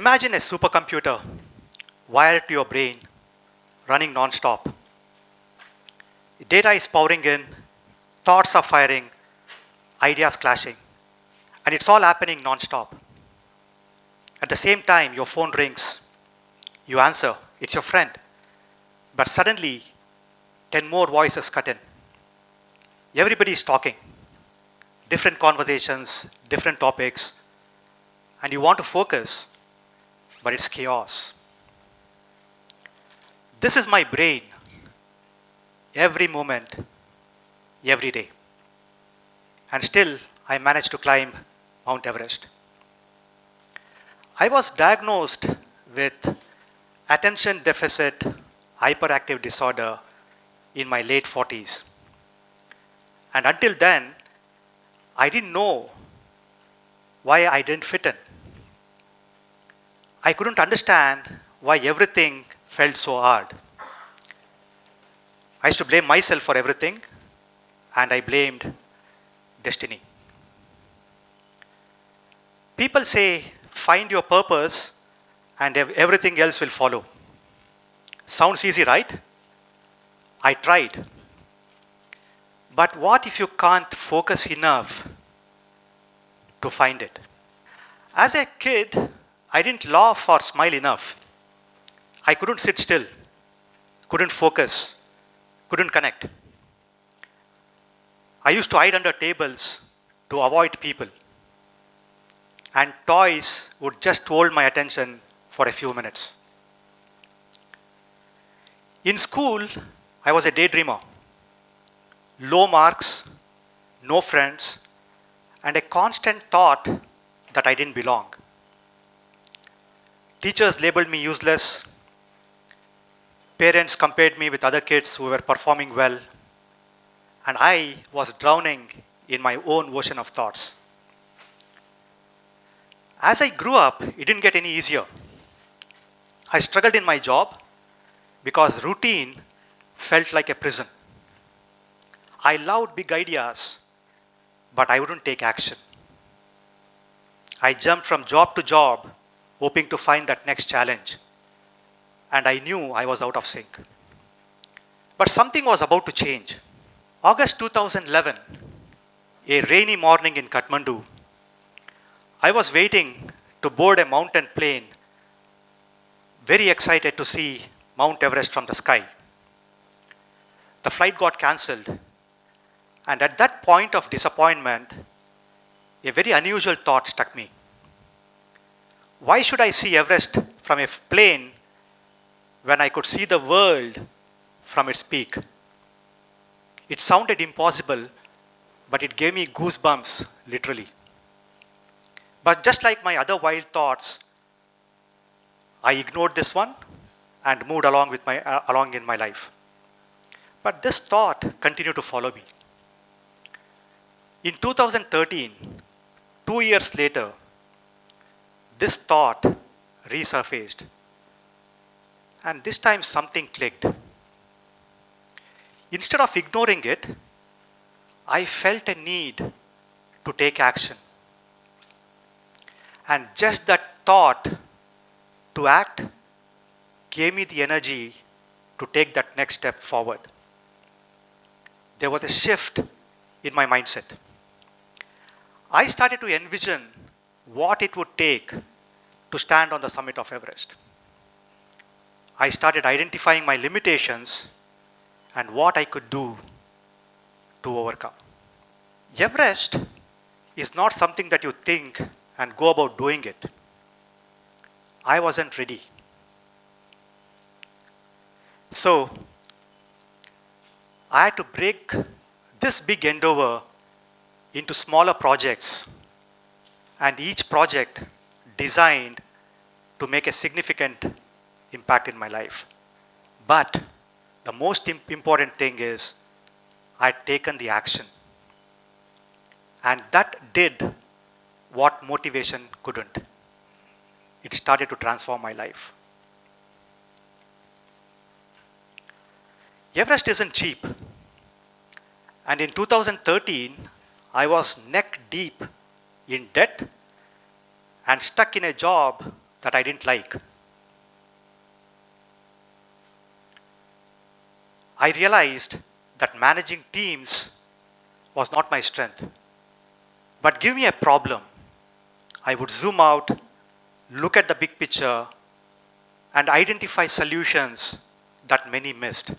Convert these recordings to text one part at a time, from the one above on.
Imagine a supercomputer wired to your brain, running non-stop. Data is pouring in, thoughts are firing, ideas clashing, and it's all happening non-stop. At the same time, your phone rings. You answer, it's your friend. But suddenly, 10 more voices cut in. Everybody is talking. Different conversations, different topics, and you want to focus, but it's chaos. This is my brain, every moment, every day. And still, I managed to climb Mount Everest. I was diagnosed with attention deficit hyperactive disorder in my late 40s. And until then, I didn't know why I didn't fit in. I couldn't understand why everything felt so hard. I used to blame myself for everything, and I blamed destiny. People say, find your purpose and everything else will follow. Sounds easy, right? I tried. But what if you can't focus enough to find it? As a kid, I didn't laugh or smile enough. I couldn't sit still, couldn't focus, couldn't connect. I used to hide under tables to avoid people. And toys would just hold my attention for a few minutes. In school, I was a daydreamer. Low marks, no friends, and a constant thought that I didn't belong. Teachers labeled me useless. Parents compared me with other kids who were performing well. And I was drowning in my own ocean of thoughts. As I grew up, it didn't get any easier. I struggled in my job because routine felt like a prison. I loved big ideas, but I wouldn't take action. I jumped from job to job, hoping to find that next challenge. And I knew I was out of sync. But something was about to change. August 2011, a rainy morning in Kathmandu, I was waiting to board a mountain plane, very excited to see Mount Everest from the sky. The flight got cancelled, and at that point of disappointment, a very unusual thought struck me. Why should I see Everest from a plane when I could see the world from its peak? It sounded impossible, but it gave me goosebumps, literally. But just like my other wild thoughts, I ignored this one and moved along in my life. But this thought continued to follow me. In 2013, 2 years later, this thought resurfaced. And this time something clicked. Instead of ignoring it, I felt a need to take action. And just that thought to act gave me the energy to take that next step forward. There was a shift in my mindset. I started to envision what it would take to stand on the summit of Everest. I started identifying my limitations and what I could do to overcome. Everest is not something that you think and go about doing it. I wasn't ready. So, I had to break this big endeavor into smaller projects, and each project designed to make a significant impact in my life. But the most important thing is I'd taken the action. And that did what motivation couldn't. It started to transform my life. Everest isn't cheap. And in 2013, I was neck deep in debt and stuck in a job that I didn't like. I realized that managing teams was not my strength. But give me a problem, I would zoom out, look at the big picture, and identify solutions that many missed.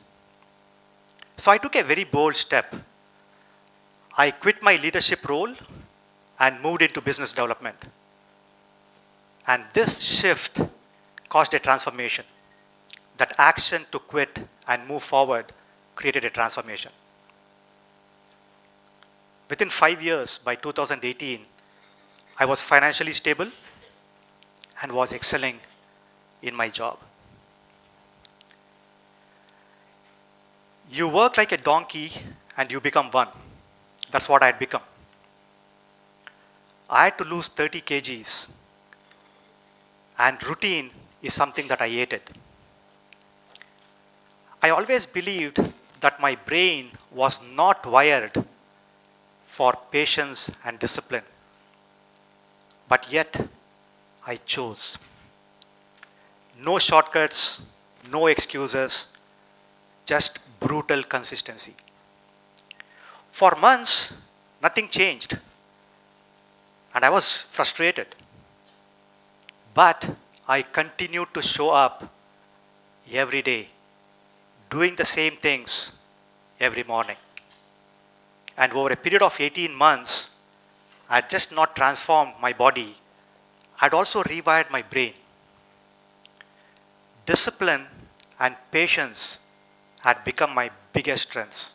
So I took a very bold step. I quit my leadership role and moved into business development. And this shift caused a transformation. That action to quit and move forward created a transformation. Within 5 years, by 2018, I was financially stable and was excelling in my job. You work like a donkey and you become one. That's what I had become. I had to lose 30 kgs, and routine is something that I hated. I always believed that my brain was not wired for patience and discipline. But yet, I chose. No shortcuts, no excuses, just brutal consistency. For months, nothing changed. And I was frustrated. But I continued to show up every day, doing the same things every morning. And over a period of 18 months, I had just not transformed my body, I had also rewired my brain. Discipline and patience had become my biggest strengths.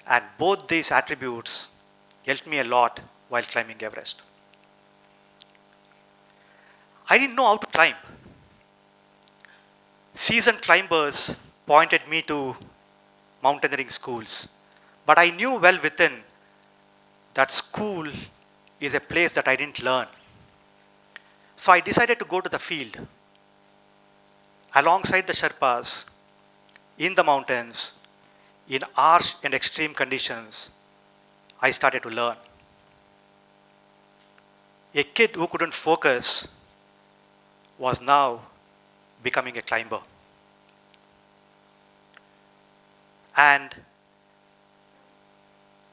And both these attributes helped me a lot while climbing Everest. I didn't know how to climb. Seasoned climbers pointed me to mountaineering schools. But I knew well within that school is a place that I didn't learn. So I decided to go to the field. Alongside the Sherpas, in the mountains, in harsh and extreme conditions, I started to learn. A kid who couldn't focus was now becoming a climber. And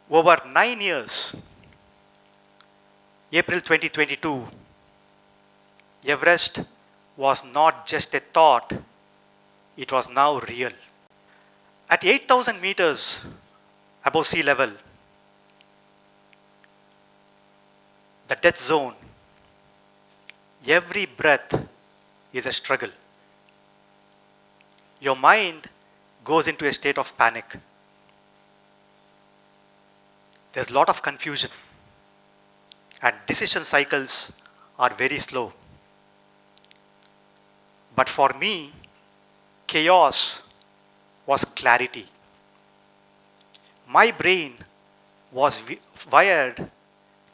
over 9 years, April 2022, Everest was not just a thought, it was now real. At 8,000 meters above sea level, the death zone, every breath is a struggle. Your mind goes into a state of panic. There's a lot of confusion, and decision cycles are very slow. But for me, chaos was clarity. My brain was wired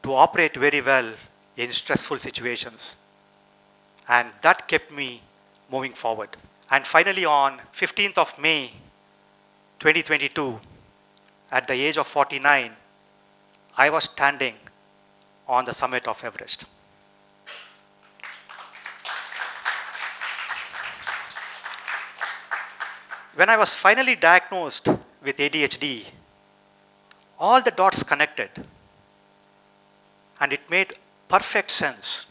to operate very well in stressful situations, and that kept me moving forward. And finally, on 15th of May 2022, at the age of 49, I was standing on the summit of Everest. When I was finally diagnosed with ADHD, all the dots connected, and it made perfect sense.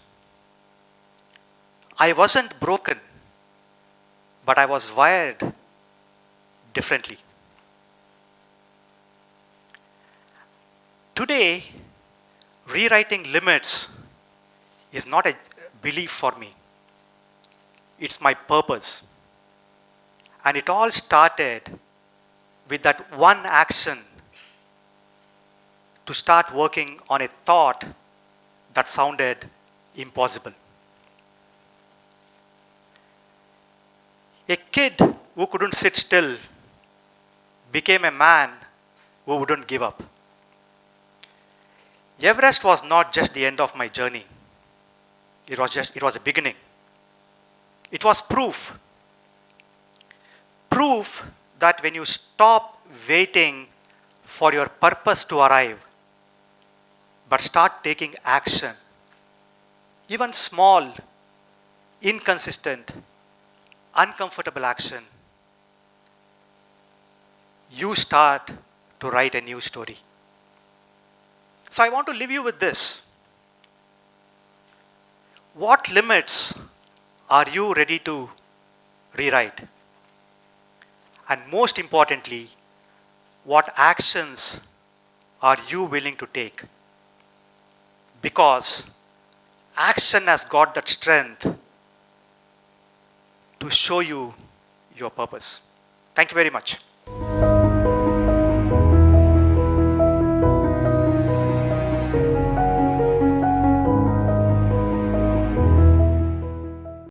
I wasn't broken, but I was wired differently. Today, rewriting limits is not a belief for me. It's my purpose. And it all started with that one action to start working on a thought that sounded impossible. A kid who couldn't sit still became a man who wouldn't give up. Everest was not just the end of my journey. It was a beginning. It was proof. Proof that when you stop waiting for your purpose to arrive, but start taking action, even small, inconsistent, uncomfortable action, you start to write a new story. So I want to leave you with this. What limits are you ready to rewrite? And most importantly, what actions are you willing to take? Because action has got that strength to show you your purpose. Thank you very much.